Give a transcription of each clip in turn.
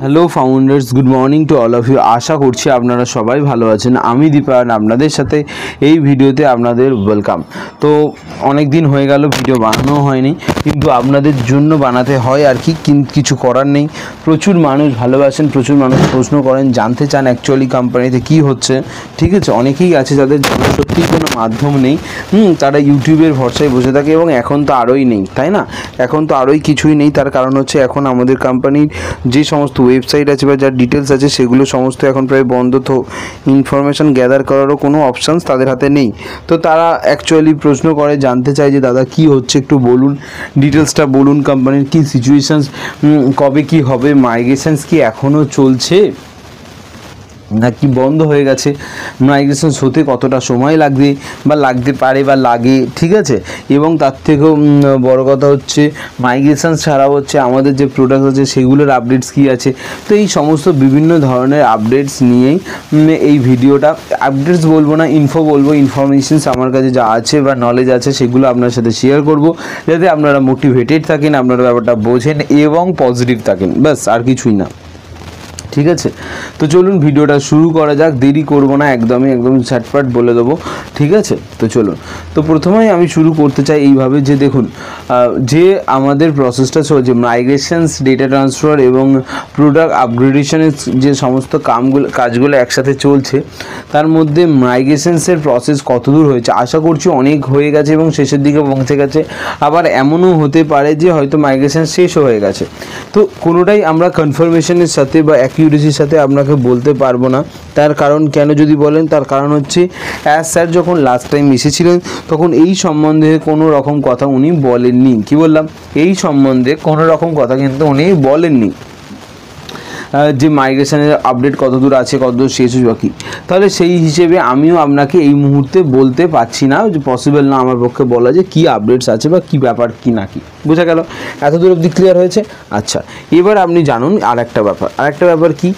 Hello founders, good morning to all of you. আশা করছি আপনারা সবাই ভালো আছেন। আমি দীপায়ন আপনাদের সাথে এই ভিডিওতে আপনাদের ওয়েলকাম। তো অনেক দিন হয়ে গেল ভিডিও বানানো হয়নি, কিন্তু আপনাদের জন্য বানাতে হয় আর কি, কিছু করার নেই। প্রচুর মানুষ ভালোবাসেন, প্রচুর মানুষ প্রশ্ন করেন, জানতে চান অ্যাকচুয়ালি কোম্পানিতে কী হচ্ছে। ঠিক আছে, অনেকেই আছে যাদের সত্যিই কোনো মাধ্যম নেই, তারা ইউটিউবের ভরসায় বসে থাকে, এবং এখন তো আরোই নেই, তাই না? এখন তো আরোই কিছুই নেই। তার কারণ হচ্ছে এখন আমাদের কোম্পানির যে সমস্ত ওয়েবসাইট আছে বা যার ডিটেলস আছে সেগুলো সমস্ত এখন প্রায় বন্ধ। তো ইনফরমেশান গ্যাদার করারও কোনো অপশানস তাদের হাতে নেই। তো তারা অ্যাকচুয়ালি প্রশ্ন করে, জানতে চায় যে দাদা কী হচ্ছে, একটু বলুন, ডিটেলসটা বলুন, কোম্পানির কী সিচুয়েশানস, কবে কি হবে, মাইগ্রেশনস কি এখনও চলছে নাকি বন্ধ হয়ে গেছে, মাইগ্রেশনস হতে কতটা সময় লাগবে বা লাগতে পারে বা লাগে, ঠিক আছে? এবং তার থেকেও বড় কথা হচ্ছে মাইগ্রেশন ছাড়াও হচ্ছে আমাদের যে প্রোডাক্ট আছে সেগুলোর আপডেটস কী আছে। তো এই সমস্ত বিভিন্ন ধরনের আপডেটস নিয়েই এই ভিডিওটা, আপডেটস বলবো না, ইনফো বলবো, ইনফরমেশনস আমার কাছে যা আছে বা নলেজ আছে সেগুলো আপনার সাথে শেয়ার করব, যাতে আপনারা মোটিভেটেড থাকেন, আপনারা ব্যাপারটা বোঝেন এবং পজিটিভ থাকেন, ব্যাস, আর কিছুই না। ঠিক আছে, তো চলুন ভিডিওটা শুরু করা যাক। দেরি করব না, একদম ঝটপট বলে দেবো, ঠিক আছে? তো চলুন। তো প্রথমেই আমি শুরু করতে চাই এইভাবে যে দেখুন, যে আমাদের প্রসেসটা চলছে মাইগ্রেশনস, ডেটা ট্রান্সফার এবং প্রোডাক্ট আপগ্রেডেশনের যে সমস্ত কাজগুলো একসাথে চলছে, তার মধ্যে মাইগ্রেশনসের প্রসেস কতদূর হয়েছে আশা করছি অনেক হয়ে গেছে এবং শেষের দিকে পৌঁছে গেছে। আবার এমনও হতে পারে যে হয়তো মাইগ্রেশন শেষও হয়ে গেছে। তো কোনোটাই আমরা কনফার্মেশনের সাথে বা অ্যাকিউরেসির সাথে আপনাকে বলতে পারবো না। তার কারণ কেন যদি বলেন, তার কারণ হচ্ছে স্যার যখন লাস্ট টাইম এসেছিলেন তখন এই সম্বন্ধে কোনো রকম কথা উনি বলেননি। কি বললাম? এই সম্বন্ধে কোনো রকম কথা কিন্তু উনি বলেননি যে মাইগ্রেশনের আপডেট কতদূর আছে, কতদূর শেষ হয়ে বাকি। তাহলে সেই হিসেবে আমিও আপনাকে এই মুহূর্তে বলতে পারছি না, যে পসিবল না আমার পক্ষে বলা যে কী আপডেটস আছে বা কী ব্যাপার কী না কি। বোঝা গেল? এত দূর অবধি ক্লিয়ার হয়েছে? আচ্ছা, এবার আপনি জানুন আরেকটা ব্যাপার কি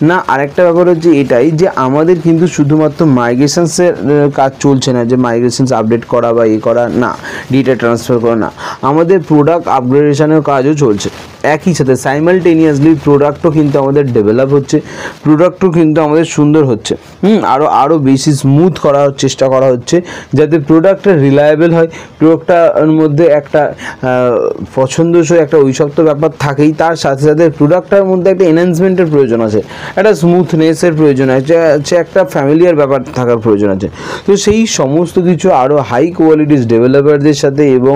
না, আরেকটা ব্যাপার হচ্ছে এটাই যে আমাদের কিন্তু শুধুমাত্র মাইগ্রেশনসের কাজ চলছে না, যে মাইগ্রেশনস আপডেট করা বা করা না, ডেটা ট্রান্সফার করা না, আমাদের প্রোডাক্ট আপগ্রেডেশনের কাজও চলছে একই সাথে। সাইমালটেনিয়াসলি প্রোডাক্টও কিন্তু আমাদের ডেভেলপ হচ্ছে, প্রোডাক্টও কিন্তু আমাদের সুন্দর হচ্ছে, আরও বেশি স্মুথ করার চেষ্টা করা হচ্ছে, যাতে প্রোডাক্টটা রিলায়েবল হয়, প্রোডাক্টটার মধ্যে একটা পছন্দসই একটা ঐশক্ত ব্যাপার থাকেই, তার সাথে সাথে প্রোডাক্টটার মধ্যে একটা এনহ্যান্সমেন্টের প্রয়োজন আছে, একটা স্মুথনেসের প্রয়োজন আছে, একটা ফ্যামিলিয়ার ব্যাপার থাকার প্রয়োজন আছে। তো সেই সমস্ত কিছু আরও হাই কোয়ালিটিস ডেভেলপারদের সাথে এবং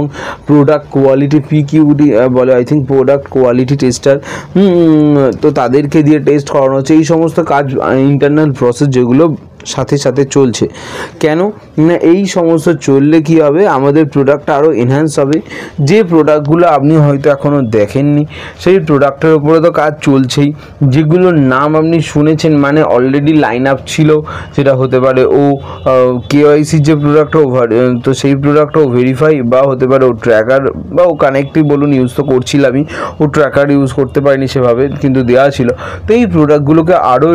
প্রোডাক্ট কোয়ালিটি পিকিউডি বলে, I think product quality tester, তো তাদেরকে দিয়ে টেস্ট করানো হচ্ছে। এই সমস্ত কাজ ইন্টারনাল প্রসেস যেগুলো সাথে সাথে চলছে। কেন না, এই সমস্ত চললে কি হবে, আমাদের প্রোডাক্টটা আরও এনহ্যান্স হবে। যে প্রোডাক্টগুলো আপনি হয়তো এখনও দেখেননি সেই প্রোডাক্টের উপরে তো কাজ চলছেই, যেগুলোর নাম আপনি শুনেছেন মানে অলরেডি লাইন আপ ছিল, সেটা হতে পারে ও কেওয়াইসির যে প্রোডাক্ট তো সেই প্রোডাক্টও ভেরিফাই, বা হতে পারে ও ট্র্যাকার বা ও কানেক্টিভ বলুন, ইউজ তো করছিলামই, ও ট্র্যাকার ইউজ করতে পারিনি সেভাবে, কিন্তু দেওয়া ছিল। তো এই প্রোডাক্টগুলোকে আরও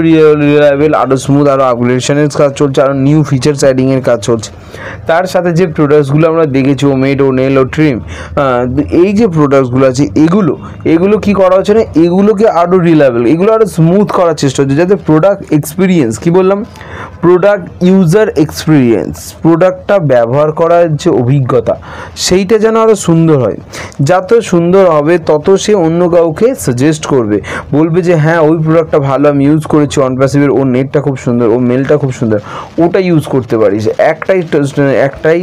রিলায়েবল, আরও স্মুথ, আরও আপগ্রেডেশনের কাজ চলছে, আরও নিউ ফিচার্স অ্যাডিংয়ের কাজ চলছে। তার সাথে যে প্রোডাক্টসগুলো আমরা দেখেছি, ও মেড, ও নেল, ও ট্রিম, এই যে প্রোডাক্টসগুলো আছে এগুলো কি করা হচ্ছে না, এগুলোকে আরও রিলায়েবল, এগুলো আরও স্মুথ করার চেষ্টা হচ্ছে, যাতে প্রোডাক্ট এক্সপিরিয়েন্স, কি বললাম, প্রোডাক্ট ইউজার এক্সপিরিয়েন্স, প্রোডাক্টটা ব্যবহার করার যে অভিজ্ঞতা সেইটা যেন আরও সুন্দর হয়। যত সুন্দর হবে তত সে অন্য কাউকে সাজেস্ট করবে, বলবে যে হ্যাঁ ওই প্রোডাক্টটা ভালো, আমি ইউজ করেছি অনপ্যাসিভের, ওর নেটটা খুব সুন্দর, ও মেলটা খুব সুন্দর, ওটা ইউজ করতে পারিস। একটাই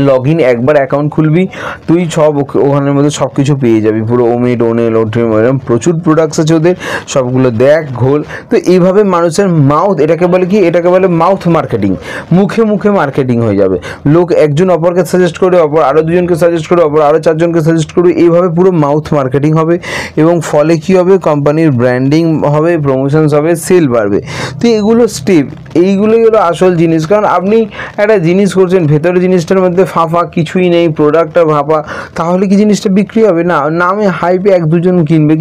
লগ ইন, একবার অ্যাকাউন্ট খুলবি তুই, সব ওখানের মধ্যে সব কিছু পেয়ে যাবি, পুরো ওমেড, ওনেল, ওট্রিম, এরকম প্রচুর প্রোডাক্টস আছে ওদের, সবগুলো দেখ, ঘোল। তো এইভাবে মানুষের মাউথ, এটাকে বলে মাউথ মার্কেটিং, মুখে মুখে মার্কেটিং হয়ে যাবে। লোক একজন অপরকে সাজেস্ট করে, অপর আরও দুজনকে সাজেস্ট করে, অপর আরও চারজনকে সাজেস্ট করবে, এইভাবে পুরো মাউথ মার্কেটিং হবে। এবং ফলে কী হবে, কোম্পানির ব্র্যান্ডিং হবে, প্রমোশনস হবে, সেল বাড়বে। তো এগুলো স্টেপ, এইগুলোই হলো আসল জিনিস। কারণ আপনি একটা জিনিস করছেন, ভেতরের জিনিসটার মধ্যে ফাঁপা, কিছুই নেই, প্রোডাক্টটা ফাঁপা, তাহলে কি জিনিসটা বিক্রি হবে? না, নামে হাইপে এক দুজন কিনবে।